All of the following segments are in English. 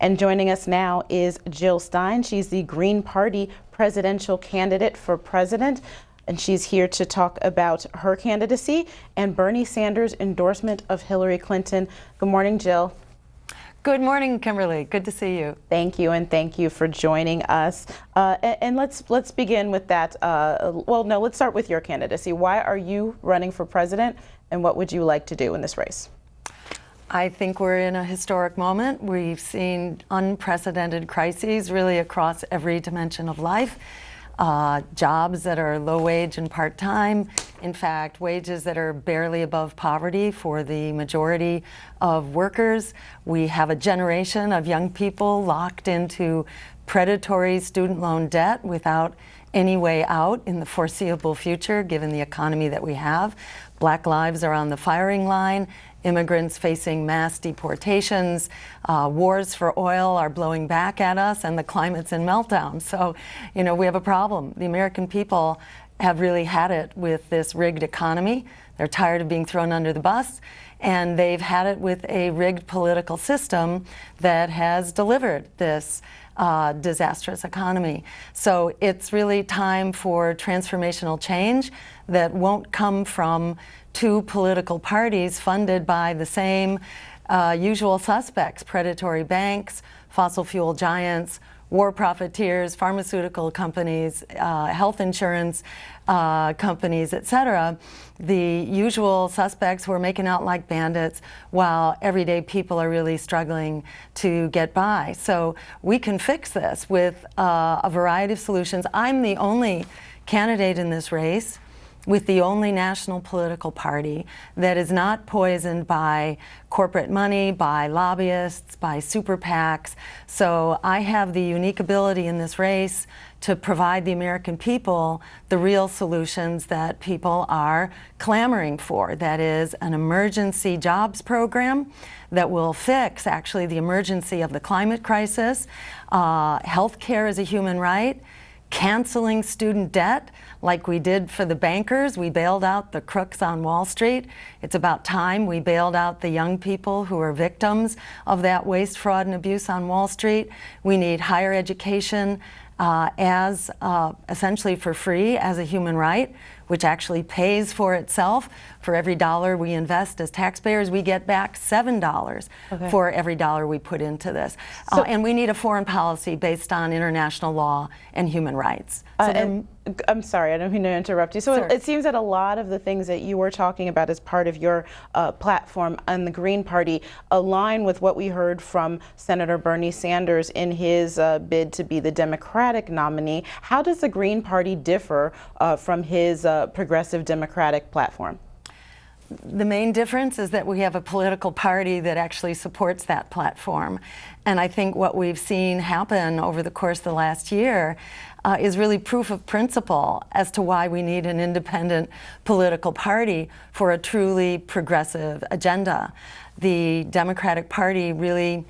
And joining us now is Jill Stein. She's the Green Party presidential candidate for president, and she's here to talk about her candidacy and Bernie Sanders' endorsement of Hillary Clinton. Good morning, Jill. Good morning, Kimberly. Good to see you. Thank you, and thank you for joining us. And let's begin with that. Well, no, let's start with your candidacy. Why are you running for president, and what would you like to do in this race? I think we're in a historic moment. We've seen unprecedented crises really across every dimension of life. Jobs that are low wage and part-time. In fact, wages that are barely above poverty for the majority of workers. We have a generation of young people locked into predatory student loan debt without any way out in the foreseeable future, given the economy that we have. Black lives are on the firing line. Immigrants facing mass deportations, wars for oil are blowing back at us, and the climate's in meltdown. So, you know, we have a problem. The American people have really had it with this rigged economy. They're tired of being thrown under the bus, and they've had it with a rigged political system that has delivered this disastrous economy. So it's really time for transformational change that won't come from two political parties funded by the same usual suspects: predatory banks, fossil fuel giants, war profiteers, pharmaceutical companies, health insurance companies, etc. The usual suspects who are making out like bandits while everyday people are really struggling to get by. So we can fix this with a variety of solutions. I'm the only candidate in this race with the only national political party that is not poisoned by corporate money, by lobbyists, by super PACs. So I have the unique ability in this race to provide the American people the real solutions that people are clamoring for. That is an emergency jobs program that will fix actually the emergency of the climate crisis. Health care is a human right. Canceling student debt like we did for the bankers. We bailed out the crooks on Wall Street. It's about time we bailed out the young people who are victims of that waste, fraud, and abuse on Wall Street. We need higher education as essentially for free as a human right, which actually pays for itself. For every dollar we invest as taxpayers, we get back $7 for every dollar we put into this. And we need a foreign policy based on international law and human rights. So I'm sorry, I don't mean to interrupt you. So it seems that a lot of the things that you were talking about as part of your platform on the Green Party align with what we heard from Senator Bernie Sanders in his bid to be the Democratic nominee. How does the Green Party differ from his progressive Democratic platform? The main difference is that we have a political party that actually supports that platform. And I think what we've seen happen over the course of the last year is really proof of principle as to why we need an independent political party for a truly progressive agenda. The Democratic Party really,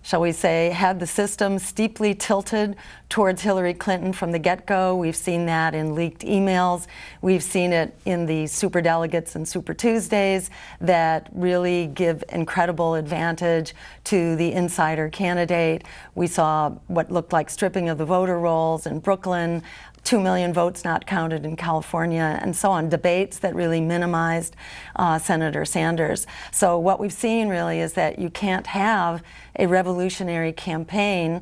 shall we say, had the system steeply tilted towards Hillary Clinton from the get-go. We've seen that in leaked emails. We've seen it in the superdelegates and Super Tuesdays that really give incredible advantage to the insider candidate. We saw what looked like stripping of the voter rolls in Brooklyn, 2 million votes not counted in California, and so on. Debates that really minimized Senator Sanders. So what we've seen really is that you can't have a revolutionary campaign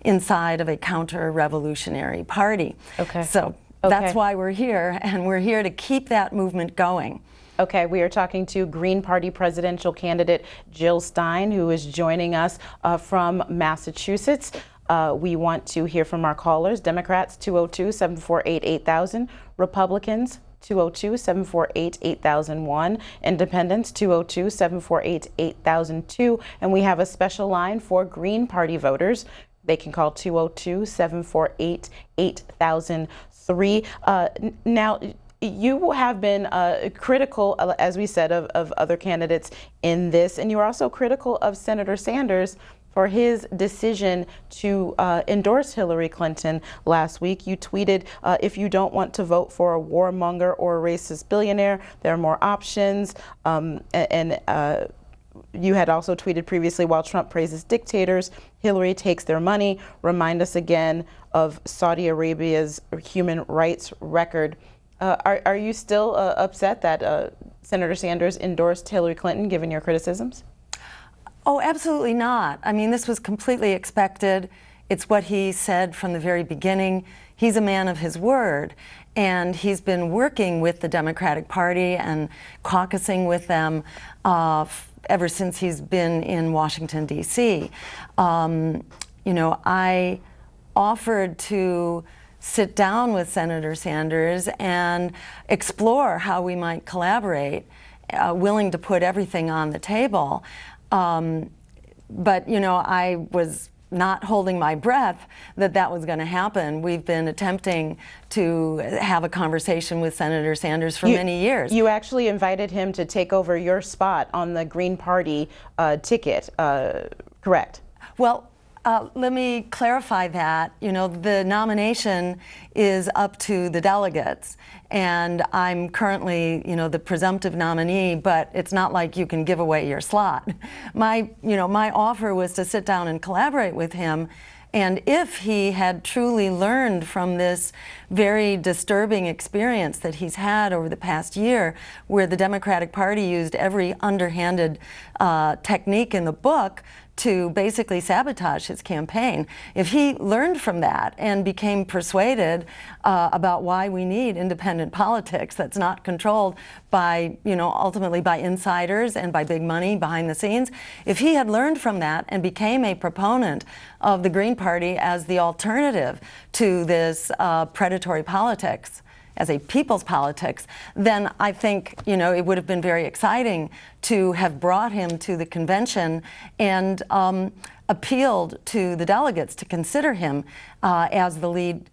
inside of a counter-revolutionary party. So that's why we're here, and we're here to keep that movement going. Okay, we are talking to Green Party presidential candidate Jill Stein, who is joining us from Massachusetts. We want to hear from our callers. Democrats, 202-748-8000. Republicans, 202-748-8001. Independents, 202-748-8002. And we have a special line for Green Party voters. They can call 202-748-8003. Now, you have been critical, as we said, of other candidates in this, and you are also critical of Senator Sanders for his decision to endorse Hillary Clinton last week. You tweeted, if you don't want to vote for a warmonger or a racist billionaire, there are more options. you had also tweeted previously, while Trump praises dictators, Hillary takes their money. Remind us again of Saudi Arabia's human rights record. Are you still upset that Senator Sanders endorsed Hillary Clinton, given your criticisms? Oh, absolutely not. I mean, this was completely expected. It's what he said from the very beginning. He's a man of his word, and he's been working with the Democratic Party and caucusing with them ever since he's been in Washington, D.C. You know, I offered to sit down with Senator Sanders and explore how we might collaborate, willing to put everything on the table. But, you know, I was not holding my breath that was going to happen. We've been attempting to have a conversation with Senator Sanders for many years. You actually invited him to take over your spot on the Green Party ticket, correct? Well, let me clarify that. You know, the nomination is up to the delegates, and I'm currently, you know, the presumptive nominee, but it's not like you can give away your slot. My offer was to sit down and collaborate with him, and if he had truly learned from this very disturbing experience that he's had over the past year, where the Democratic Party used every underhanded technique in the book to basically sabotage his campaign. If he learned from that and became persuaded about why we need independent politics that's not controlled by, you know, ultimately by insiders and by big money behind the scenes, if he had learned from that and became a proponent of the Green Party as the alternative to this predatory politics, as a people's politics, then I think, you know, it would have been very exciting to have brought him to the convention and appealed to the delegates to consider him as the lead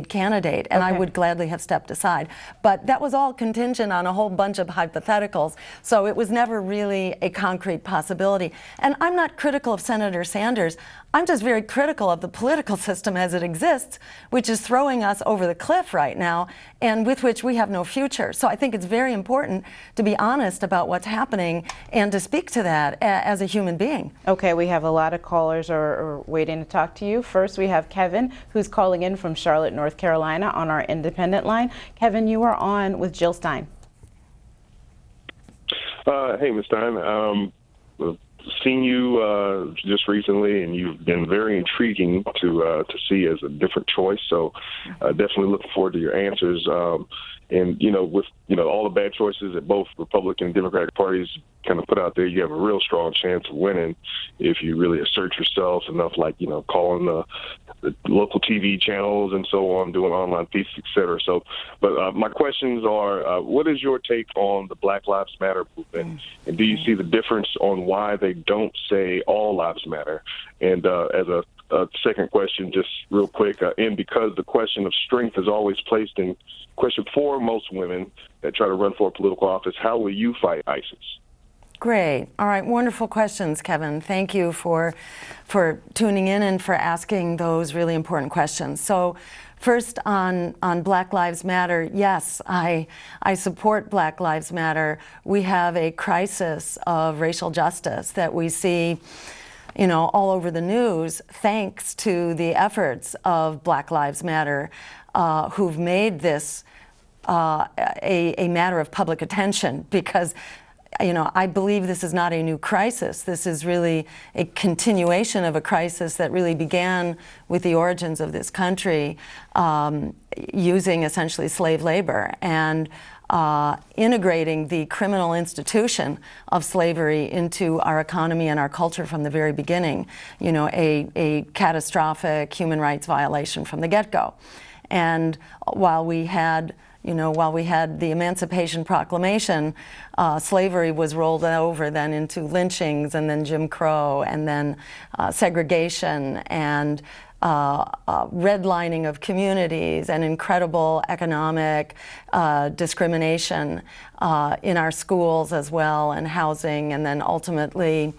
candidate, and okay. I would gladly have stepped aside. But that was all contingent on a whole bunch of hypotheticals, so it was never really a concrete possibility. And I'm not critical of Senator Sanders. I'm just very critical of the political system as it exists, which is throwing us over the cliff right now, and with which we have no future. So I think it's very important to be honest about what's happening and to speak to that as a human being. Okay, we have a lot of callers are waiting to talk to you. First, we have Kevin, who's calling in from Charlotte, North Carolina, on our independent line. Kevin, you are on with Jill Stein. Hey, Ms. Stein. Seen you just recently, and you've been very intriguing to see as a different choice. So definitely looking forward to your answers. And, you know, with, you know, all the bad choices that both Republican and Democratic parties kind of put out there, you have a real strong chance of winning if you really assert yourself enough, like, you know, calling the local TV channels and so on, doing online pieces, et cetera. So, but my questions are, what is your take on the Black Lives Matter movement? And do you see the difference on why they don't say all lives matter? And as a second question, just real quick, and because the question of strength is always placed in question for most women that try to run for a political office, how will you fight ISIS? Great. All right. Wonderful questions, Kevin. Thank you for tuning in and for asking those really important questions. So first on Black Lives Matter, yes, I support Black Lives Matter. We have a crisis of racial justice that we see, you know, all over the news, thanks to the efforts of Black Lives Matter, who've made this a matter of public attention, because, you know, I believe this is not a new crisis. This is really a continuation of a crisis that really began with the origins of this country, using essentially slave labor and integrating the criminal institution of slavery into our economy and our culture from the very beginning. You know, a catastrophic human rights violation from the get-go. And while we had the Emancipation Proclamation, slavery was rolled over then into lynchings, and then Jim Crow, and then segregation, and redlining of communities, and incredible economic discrimination in our schools as well, and housing, and then ultimately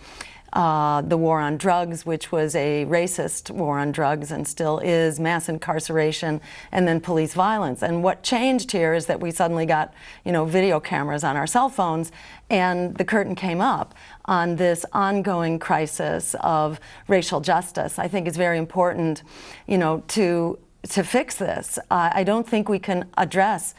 the war on drugs, which was a racist war on drugs and still is, mass incarceration, and then police violence. And what changed here is that we suddenly got, video cameras on our cell phones, and the curtain came up on this ongoing crisis of racial justice. I think it's very important, to fix this. I don't think we can address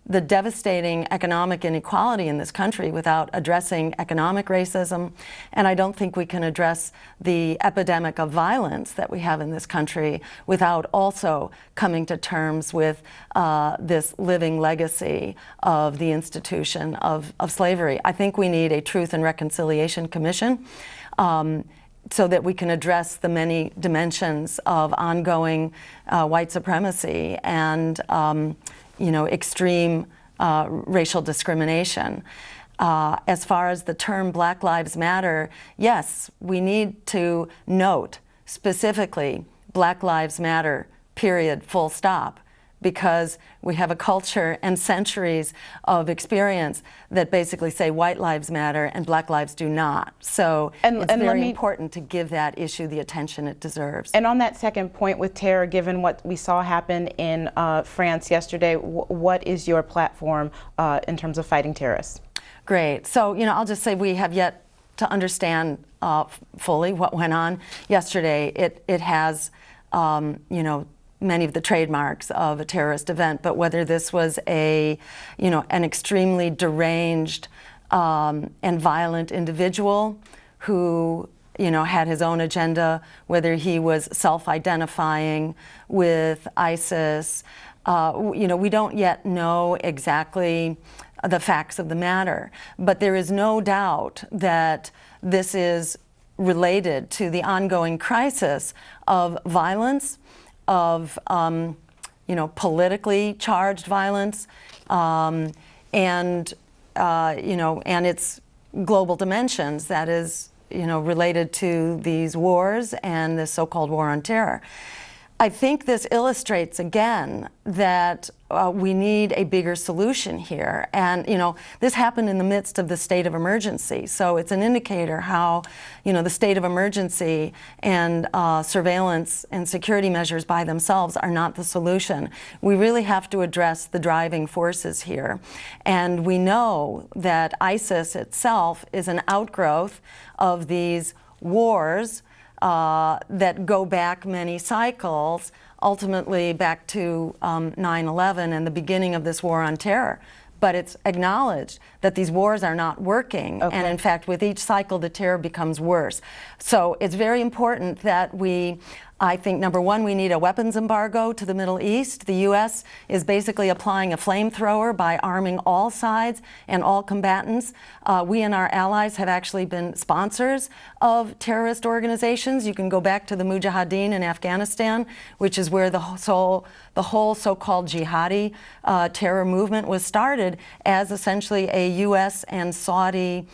the devastating economic inequality in this country without addressing economic racism, and I don't think we can address the epidemic of violence that we have in this country without also coming to terms with this living legacy of the institution of slavery. I think we need a Truth and Reconciliation Commission so that we can address the many dimensions of ongoing white supremacy and extreme racial discrimination. As far as the term Black Lives Matter, yes, we need to note specifically Black Lives Matter, period, full stop, because we have a culture and centuries of experience that basically say white lives matter and black lives do not. So it's very important to give that issue the attention it deserves. And on that second point with terror, given what we saw happen in France yesterday, what is your platform in terms of fighting terrorists? Great. So, I'll just say we have yet to understand fully what went on yesterday. It has, many of the trademarks of a terrorist event, but whether this was an extremely deranged and violent individual who, had his own agenda, whether he was self-identifying with ISIS, we don't yet know exactly the facts of the matter, but there is no doubt that this is related to the ongoing crisis of violence, of politically charged violence, and its global dimensions, that is, related to these wars and the so-called war on terror. I think this illustrates again that we need a bigger solution here. And, this happened in the midst of the state of emergency. So it's an indicator how, the state of emergency and surveillance and security measures by themselves are not the solution. We really have to address the driving forces here. And we know that ISIS itself is an outgrowth of these wars that go back many cycles, ultimately back to 9/11 and the beginning of this war on terror. But it's acknowledged that these wars are not working, and in fact, with each cycle, the terror becomes worse. So it's very important that I think, number one, we need a weapons embargo to the Middle East. The U.S. is basically applying a flamethrower by arming all sides and all combatants. We and our allies have actually been sponsors of terrorist organizations. You can go back to the Mujahideen in Afghanistan, which is where the whole so-called jihadi terror movement was started as essentially a U.S. and Saudi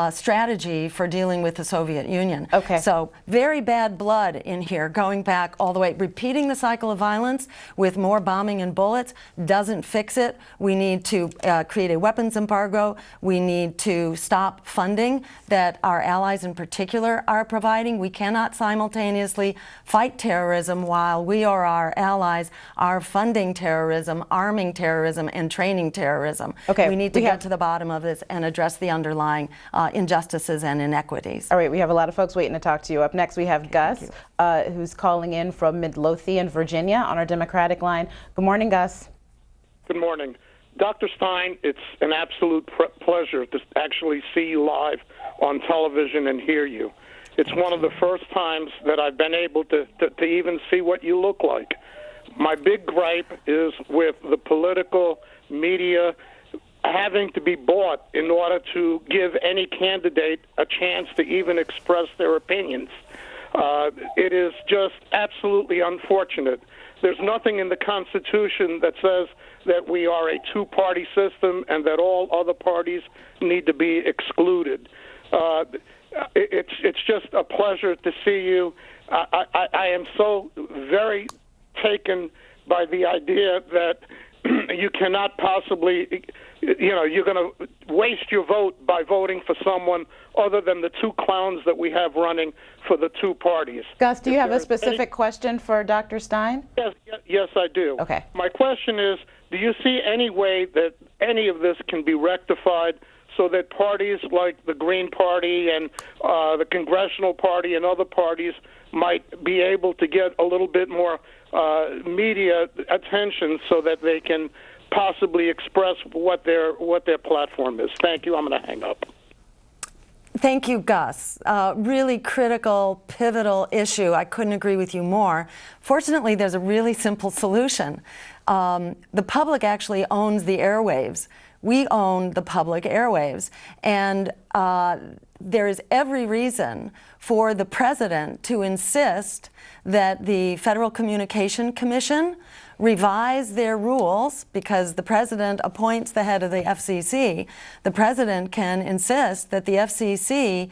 strategy for dealing with the Soviet Union. So very bad blood in here, going back all the way. Repeating the cycle of violence with more bombing and bullets doesn't fix it. We need to create a weapons embargo. We need to stop funding that our allies in particular are providing. We cannot simultaneously fight terrorism while we or our allies are funding terrorism, arming terrorism, and training terrorism. We need to get to the bottom of this and address the underlying injustices and inequities. All right, we have a lot of folks waiting to talk to you. Up next, we have Gus, who's calling in from Midlothian, Virginia, on our Democratic line. Good morning, Gus. Good morning. Dr. Stein, it's an absolute pleasure to actually see you live on television and hear you. It's one of the first times that I've been able to even see what you look like. My big gripe is with the political media having to be bought in order to give any candidate a chance to even express their opinions. It is just absolutely unfortunate. There's nothing in the Constitution that says that we are a two-party system and that all other parties need to be excluded. It's just a pleasure to see you. I am so very taken by the idea that you cannot possibly, you're going to waste your vote by voting for someone other than the two clowns that we have running for the two parties. Gus, do you have a specific question for Dr. Stein? Yes, I do. Okay. My question is, do you see any way that any of this can be rectified so that parties like the Green Party and the Congressional Party and other parties might be able to get a little bit more media attention so that they can possibly express what their platform is? Thank you. I'm going to hang up. Thank you, Gus. Really critical, pivotal issue. I couldn't agree with you more. Fortunately, there's a really simple solution. The public actually owns the airwaves. We own the public airwaves. And there is every reason for the president to insist that the Federal Communication Commission revise their rules, because the president appoints the head of the FCC. The president can insist that the FCC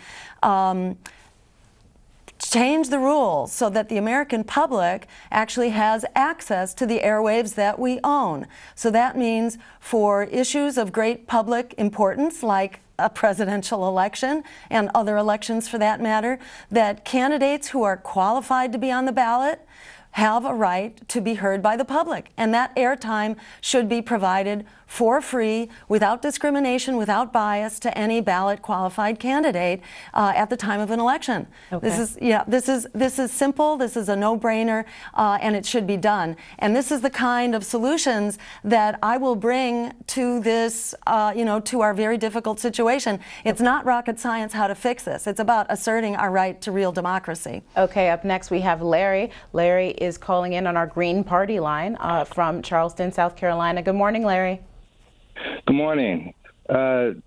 change the rules so that the American public actually has access to the airwaves that we own. So that means for issues of great public importance, like a presidential election and other elections for that matter, that candidates who are qualified to be on the ballot have a right to be heard by the public. And that airtime should be provided for free, without discrimination, without bias, to any ballot qualified candidate at the time of an election. Okay. This is simple. This is a no-brainer, and it should be done. And this is the kind of solutions that I will bring to this, to our very difficult situation. It's not rocket science how to fix this. It's about asserting our right to real democracy. Okay, up next we have Larry. Larry is calling in on our Green Party line from Charleston, South Carolina. Good morning, Larry. Good morning. Dr.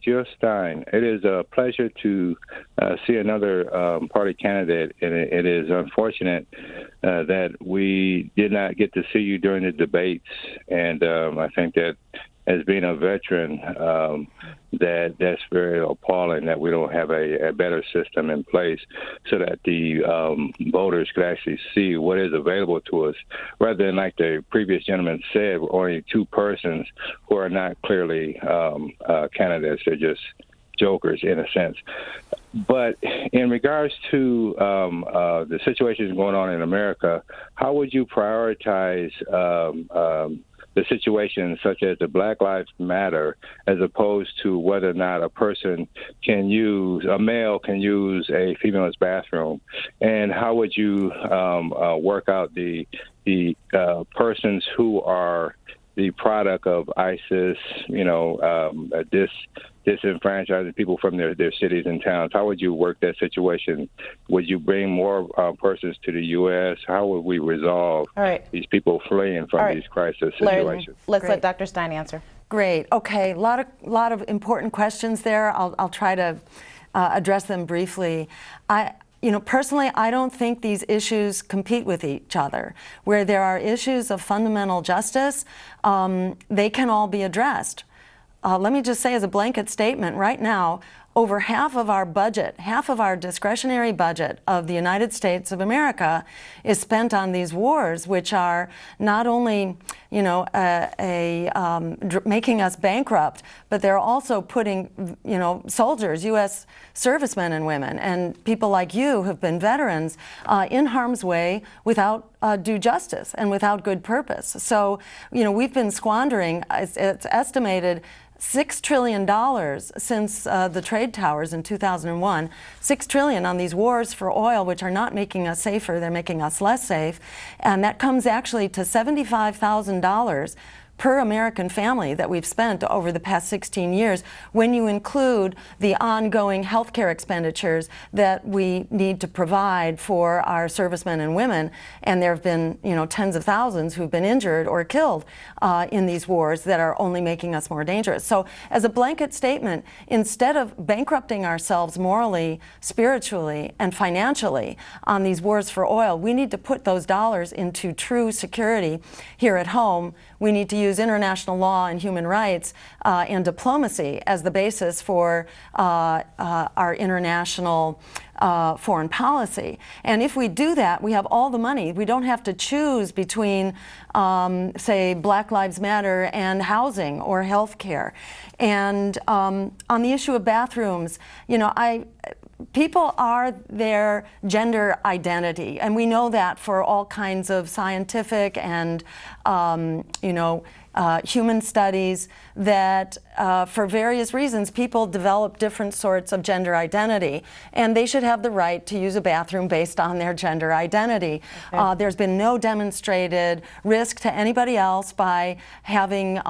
Jill Stein, it is a pleasure to see another party candidate, and it is unfortunate that we did not get to see you during the debates, and I think that as being a veteran, that's very appalling that we don't have a better system in place so that the voters could actually see what is available to us, rather than, like the previous gentleman said, only two persons who are not clearly candidates. They're just jokers in a sense. But in regards to the situations going on in America, how would you prioritize the situations such as the Black Lives Matter, as opposed to whether or not a male can use a female's bathroom? And how would you work out the persons who are the product of ISIS, disenfranchising people from their cities and towns? How would you work that situation? Would you bring more persons to the U.S.? How would we resolve these people fleeing from these crisis situations? Larry, let's let Dr. Stein answer. Great. Okay. A lot of important questions there. I'll try to address them briefly. Personally, I don't think these issues compete with each other. Where there are issues of fundamental justice, they can all be addressed. Let me just say as a blanket statement, right now, over half of our budget, half of our discretionary budget of the United States of America is spent on these wars, which are not only, making us bankrupt, but they're also putting, soldiers, U.S. servicemen and women, and people like you who've been veterans in harm's way without due justice and without good purpose. So, we've been squandering, it's estimated, $6 trillion since the trade towers in 2001, $6 trillion on these wars for oil, which are not making us safer, they're making us less safe. And that comes actually to $75,000 per American family that we've spent over the past 16 years, when you include the ongoing health care expenditures that we need to provide for our servicemen and women. And there have been, tens of thousands who've been injured or killed in these wars that are only making us more dangerous. So as a blanket statement, instead of bankrupting ourselves morally, spiritually, and financially on these wars for oil, we need to put those dollars into true security here at home. We need to use use international law and human rights and diplomacy as the basis for our international foreign policy. And if we do that, we have all the money. We don't have to choose between, say, Black Lives Matter and housing or health care. And on the issue of bathrooms, you know, people are their gender identity, and we know that for all kinds of scientific and you know, human studies, that for various reasons people develop different sorts of gender identity, and they should have the right to use a bathroom based on their gender identity. Okay. There's been no demonstrated risk to anybody else by having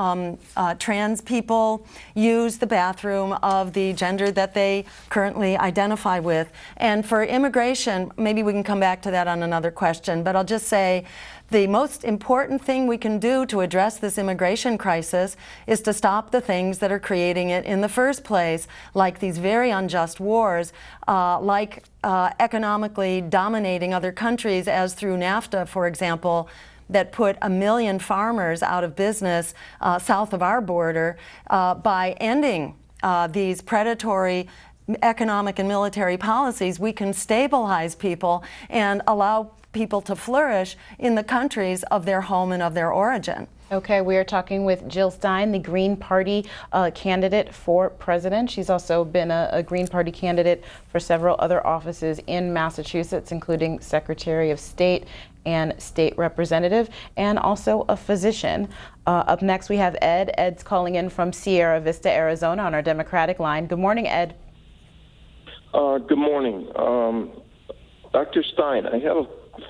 trans people use the bathroom of the gender that they currently identify with. And for immigration, maybe we can come back to that on another question, but I'll just say the most important thing we can do to address this immigration crisis is to stop the things that are creating it in the first place, like these very unjust wars, like economically dominating other countries, as through NAFTA, for example, that put 1 million farmers out of business south of our border by ending these predatory economic and military policies. We can stabilize people and allow people to flourish in the countries of their home and of their origin. Okay, we are talking with Jill Stein, the Green Party candidate for president. She's also been a Green Party candidate for several other offices in Massachusetts, including Secretary of State and State Representative, and also a physician. Up next, we have Ed. Ed's calling in from Sierra Vista, Arizona, on our Democratic line. Good morning, Ed. Good morning. Dr. Stein, I have a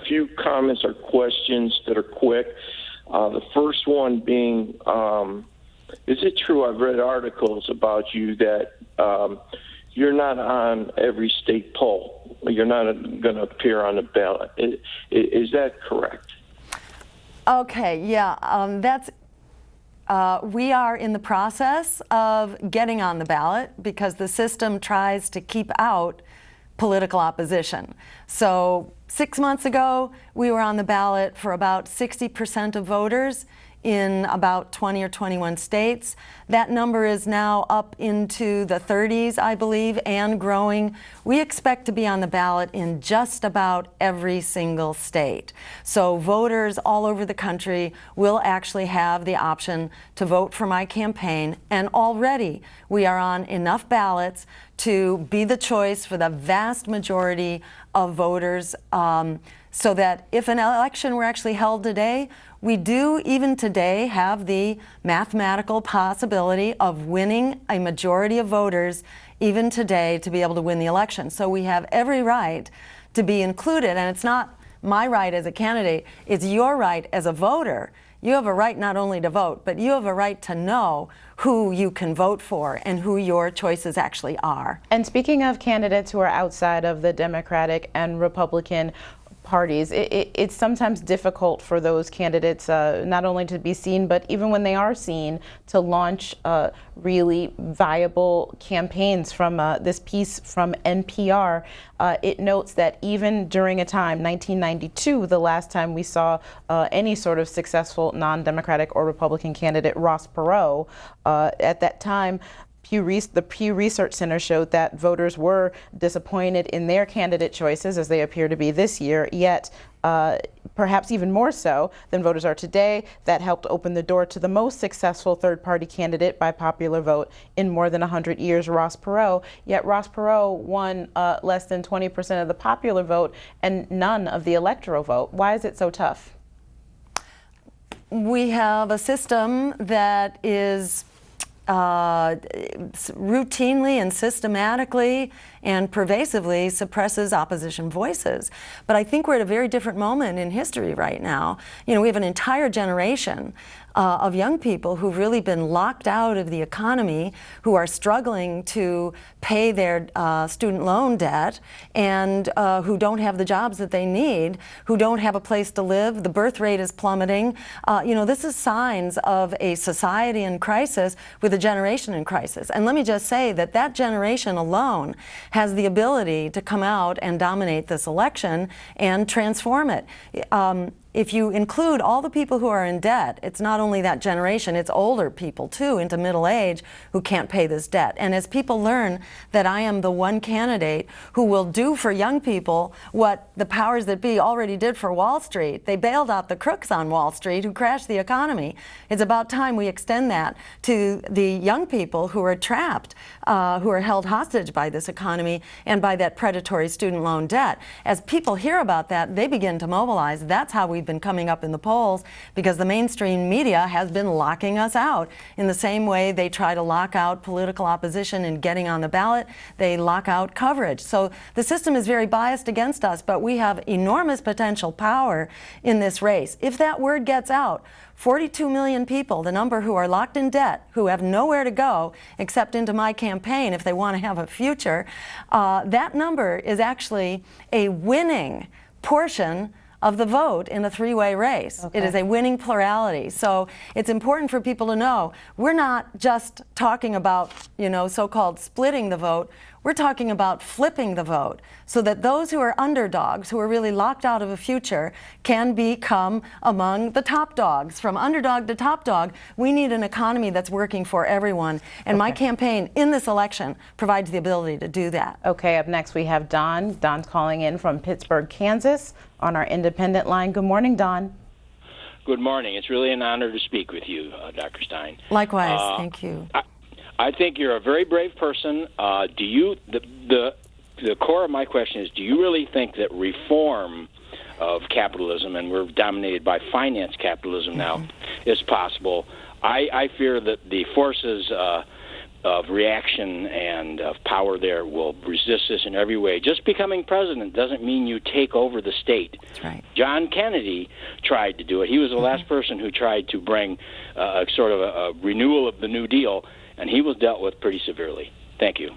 few comments or questions that are quick. The first one being, is it true, I've read articles about you that you're not on every state poll. You're not going to appear on the ballot. Is that correct? Okay, yeah, we are in the process of getting on the ballot because the system tries to keep out political opposition. So 6 months ago, we were on the ballot for about 60% of voters in about 20 or 21 states. That number is now up into the 30s, I believe, and growing. We expect to be on the ballot in just about every single state. So voters all over the country will actually have the option to vote for my campaign, and already we are on enough ballots to be the choice for the vast majority of voters, so that if an election were actually held today, we do even today have the mathematical possibility of winning a majority of voters even today to be able to win the election. So we have every right to be included, and it's not my right as a candidate, it's your right as a voter. You have a right not only to vote, but you have a right to know who you can vote for and who your choices actually are. And speaking of candidates who are outside of the Democratic and Republican parties, it's sometimes difficult for those candidates not only to be seen, but even when they are seen, to launch really viable campaigns. From this piece from NPR, it notes that even during a time, 1992, the last time we saw any sort of successful non-Democratic or Republican candidate, Ross Perot, at that time, the Pew Research Center showed that voters were disappointed in their candidate choices, as they appear to be this year, yet perhaps even more so than voters are today. That helped open the door to the most successful third-party candidate by popular vote in more than 100 years, Ross Perot. Yet Ross Perot won less than 20% of the popular vote and none of the electoral vote. Why is it so tough? We have a system that is routinely and systematically and pervasively suppresses opposition voices. But I think we're at a very different moment in history right now. You know, we have an entire generation of young people who've really been locked out of the economy, who are struggling to pay their student loan debt, and who don't have the jobs that they need, who don't have a place to live. The birth rate is plummeting. You know, this is signs of a society in crisis with a generation in crisis. And let me just say that that generation alone has the ability to come out and dominate this election and transform it. if you include all the people who are in debt, it's not only that generation, it's older people too, into middle age, who can't pay this debt. And as people learn that I am the one candidate who will do for young people what the powers that be already did for Wall Street, they bailed out the crooks on Wall Street who crashed the economy. It's about time we extend that to the young people who are trapped, who are held hostage by this economy and by that predatory student loan debt. As people hear about that, they begin to mobilize. That's how we've been coming up in the polls, because the mainstream media has been locking us out. In the same way they try to lock out political opposition in getting on the ballot, they lock out coverage. So the system is very biased against us, but we have enormous potential power in this race. If that word gets out, 42 million people, the number who are locked in debt, who have nowhere to go except into my campaign if they want to have a future, that number is actually a winning portion of the vote in a three-way race. Okay. It is a winning plurality. So it's important for people to know we're not just talking about, so-called splitting the vote. We're talking about flipping the vote so that those who are underdogs, who are really locked out of a future, can become among the top dogs. From underdog to top dog, we need an economy that's working for everyone. And my campaign in this election provides the ability to do that. Okay, up next we have Don. Don's calling in from Pittsburgh, Kansas on our independent line. Good morning, Don. Good morning. It's really an honor to speak with you, Dr. Stein. Likewise, thank you. I think you're a very brave person. The core of my question is, do you really think that reform of capitalism, and we're dominated by finance capitalism now, is possible? I fear that the forces of reaction and of power there will resist this in every way. Just becoming president doesn't mean you take over the state. That's right. John Kennedy tried to do it. He was the last person who tried to bring sort of a renewal of the New Deal, and he was dealt with pretty severely. Thank you.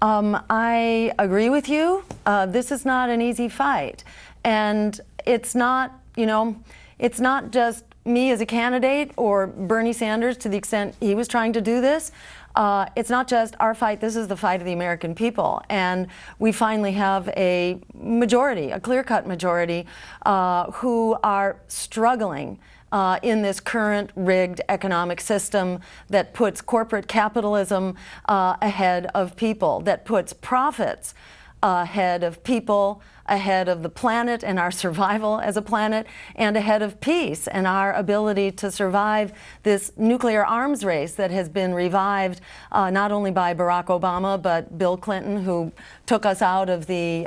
I agree with you. This is not an easy fight. And it's not, it's not just me as a candidate or Bernie Sanders to the extent he was trying to do this. It's not just our fight, this is the fight of the American people. And we finally have a majority, a clear-cut majority, who are struggling in this current rigged economic system that puts corporate capitalism ahead of people, that puts profits ahead of people, ahead of the planet and our survival as a planet, and ahead of peace and our ability to survive this nuclear arms race that has been revived not only by Barack Obama but Bill Clinton, who took us out of the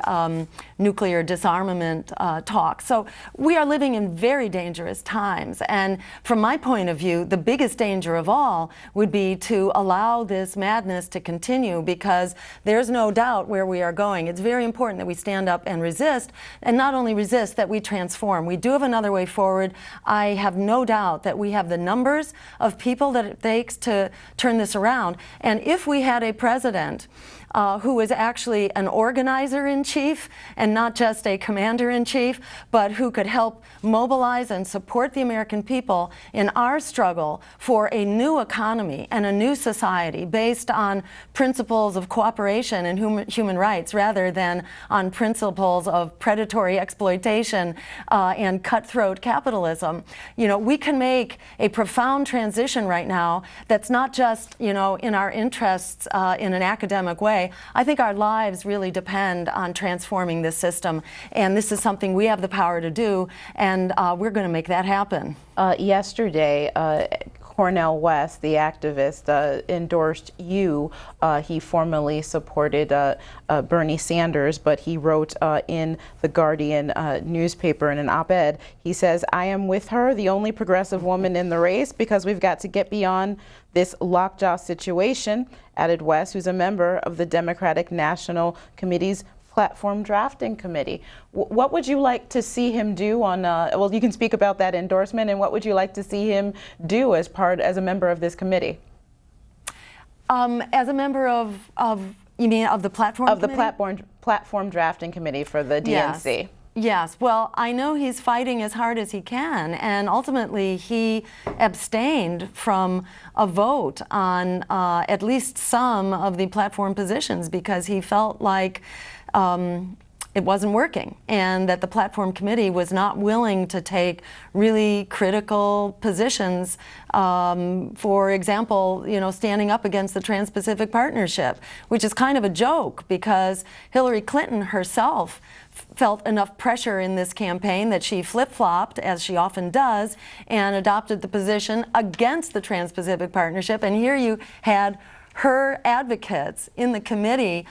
nuclear disarmament talk. So we are living in very dangerous times, and from my point of view, the biggest danger of all would be to allow this madness to continue, because there's no doubt where we are going. It's very important that we stand up and resist, and not only resist, that we transform. We do have another way forward. I have no doubt that we have the numbers of people that it takes to turn this around. And if we had a president who is actually an organizer-in-chief and not just a commander-in-chief, but who could help mobilize and support the American people in our struggle for a new economy and a new society based on principles of cooperation and human rights rather than on principles of predatory exploitation and cutthroat capitalism. We can make a profound transition right now that's not just, in our interests in an academic way. I think our lives really depend on transforming this system, and this is something we have the power to do, and we're going to make that happen. Yesterday, Cornel West, the activist, endorsed you. He formally supported Bernie Sanders, but he wrote in the Guardian newspaper in an op-ed, he says, "I am with her, the only progressive woman in the race, because we've got to get beyond this lockjaw situation," added West, who's a member of the Democratic National Committee's Platform Drafting Committee. What would you like to see him do on, well, you can speak about that endorsement, and what would you like to see him do as a member of this committee? As a member of you mean of the platform of committee? The platform drafting committee for the DNC. Yes, well, I know he's fighting as hard as he can, and ultimately he abstained from a vote on at least some of the platform positions because he felt like it wasn't working, and that the platform committee was not willing to take really critical positions. For example, standing up against the Trans-Pacific Partnership, which is kind of a joke because Hillary Clinton herself felt enough pressure in this campaign that she flip-flopped, as she often does, and adopted the position against the Trans-Pacific Partnership. And here you had her advocates in the committee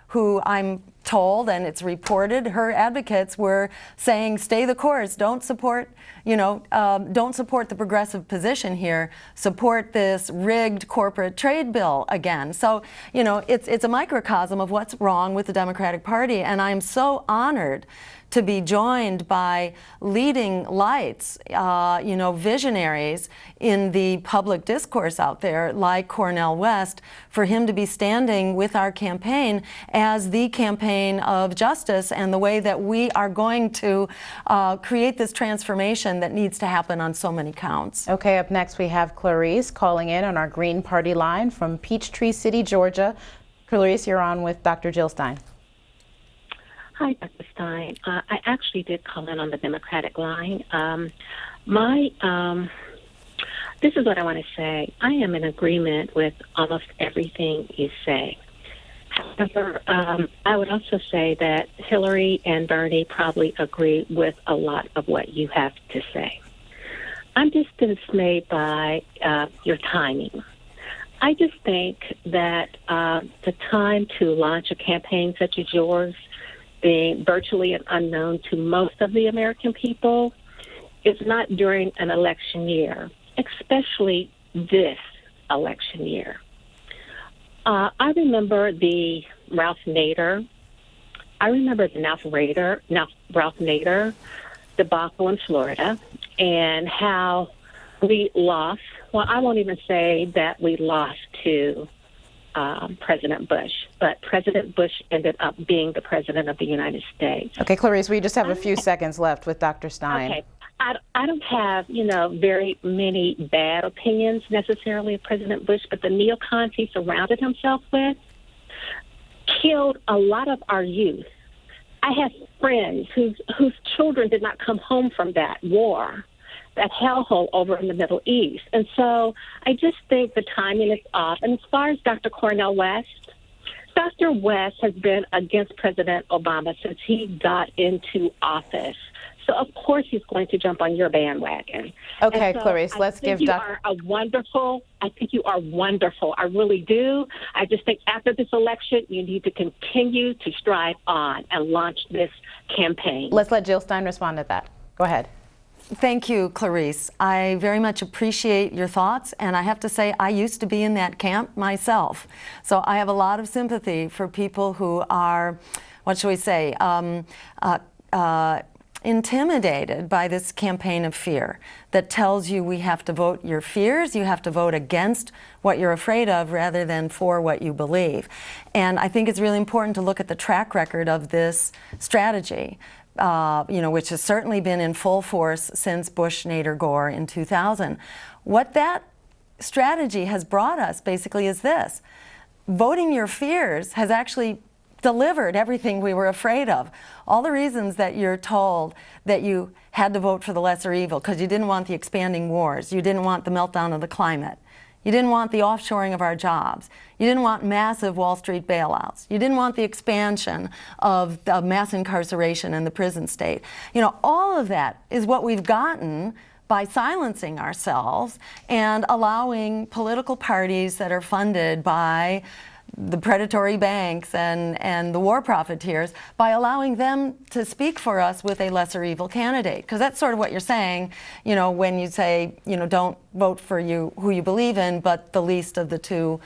who I'm told, and it's reported, her advocates were saying, stay the course, don't support the progressive position here, support this rigged corporate trade bill again. So, it's a microcosm of what's wrong with the Democratic Party, and I'm so honored to be joined by leading lights, visionaries in the public discourse out there, like Cornel West, for him to be standing with our campaign as the campaign of justice and the way that we are going to create this transformation that needs to happen on so many counts. Okay, up next we have Clarice calling in on our Green Party line from Peachtree City, Georgia. Clarice, you're on with Dr. Jill Stein. Hi, Dr. Stein. I actually did call in on the Democratic line. This is what I want to say. I am in agreement with almost everything you say. However, I would also say that Hillary and Bernie probably agree with a lot of what you have to say. I'm just dismayed by your timing. I just think that the time to launch a campaign such as yours, being virtually unknown to most of the American people, is not during an election year, especially this election year. I remember the Ralph Nader debacle in Florida, and how we lost. Well, I won't even say that we lost to President Bush, but President Bush ended up being the president of the United States. Okay, Clarice, we just have a few seconds left with Dr. Stein. Okay. I don't have, very many bad opinions necessarily of President Bush, but the neocons he surrounded himself with killed a lot of our youth. I have friends whose children did not come home from that war, that hellhole over in the Middle East. And so I just think the timing is off. And as far as Dr. Cornel West, Dr. West has been against President Obama since he got into office. So of course he's going to jump on your bandwagon. Okay, so Clarice, let's give Dr. I think you are wonderful. I really do. I just think after this election, you need to continue to strive on and launch this campaign. Let's let Jill Stein respond to that. Go ahead. Thank you, Clarice. I very much appreciate your thoughts, and I have to say I used to be in that camp myself. So I have a lot of sympathy for people who are, what should we say, intimidated by this campaign of fear that tells you we have to vote your fears, you have to vote against what you're afraid of rather than for what you believe. And I think it's really important to look at the track record of this strategy. Which has certainly been in full force since Bush, Nader, Gore in 2000. What that strategy has brought us basically is this. Voting your fears has actually delivered everything we were afraid of. All the reasons that you're told that you had to vote for the lesser evil because you didn't want the expanding wars, you didn't want the meltdown of the climate, you didn't want the offshoring of our jobs. You didn't want massive Wall Street bailouts. You didn't want the expansion of mass incarceration in the prison state. All of that is what we've gotten by silencing ourselves and allowing political parties that are funded by the predatory banks and the war profiteers, by allowing them to speak for us with a lesser evil candidate. Because that's sort of what you're saying, when you say, don't vote for who you believe in, but the least of the two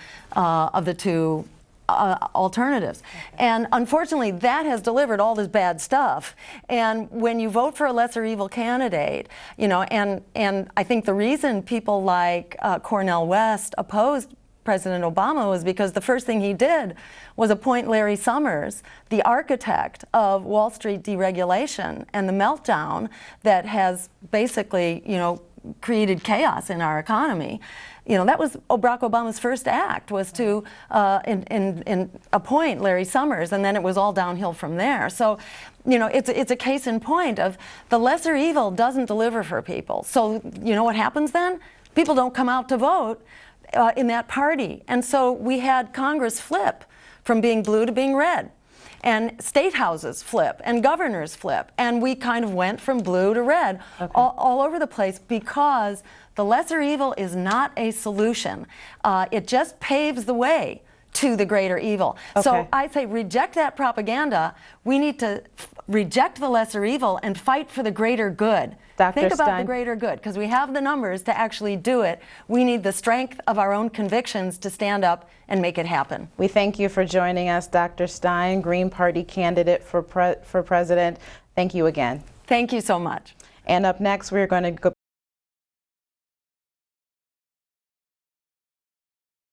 alternatives. And unfortunately, that has delivered all this bad stuff. And when you vote for a lesser evil candidate, and I think the reason people like Cornel West opposed President Obama was because the first thing he did was appoint Larry Summers, the architect of Wall Street deregulation and the meltdown that has basically, created chaos in our economy. You know, that was Barack Obama's first act, was to appoint Larry Summers, and then it was all downhill from there. So, you know, it's a case in point of the lesser evil doesn't deliver for people. So, you know what happens then? People don't come out to vote in that party. And so we had Congress flip from being blue to being red. And state houses flip, and governors flip, and we kind of went from blue to red all over the place, because the lesser evil is not a solution. It just paves the way to the greater evil. So I say reject that propaganda. We need to reject the lesser evil and fight for the greater good. Think about the greater good, because we have the numbers to actually do it. We need the strength of our own convictions to stand up and make it happen. We thank you for joining us, Dr. Stein, Green Party candidate for president. Thank you again. Thank you so much. And up next, we're going to go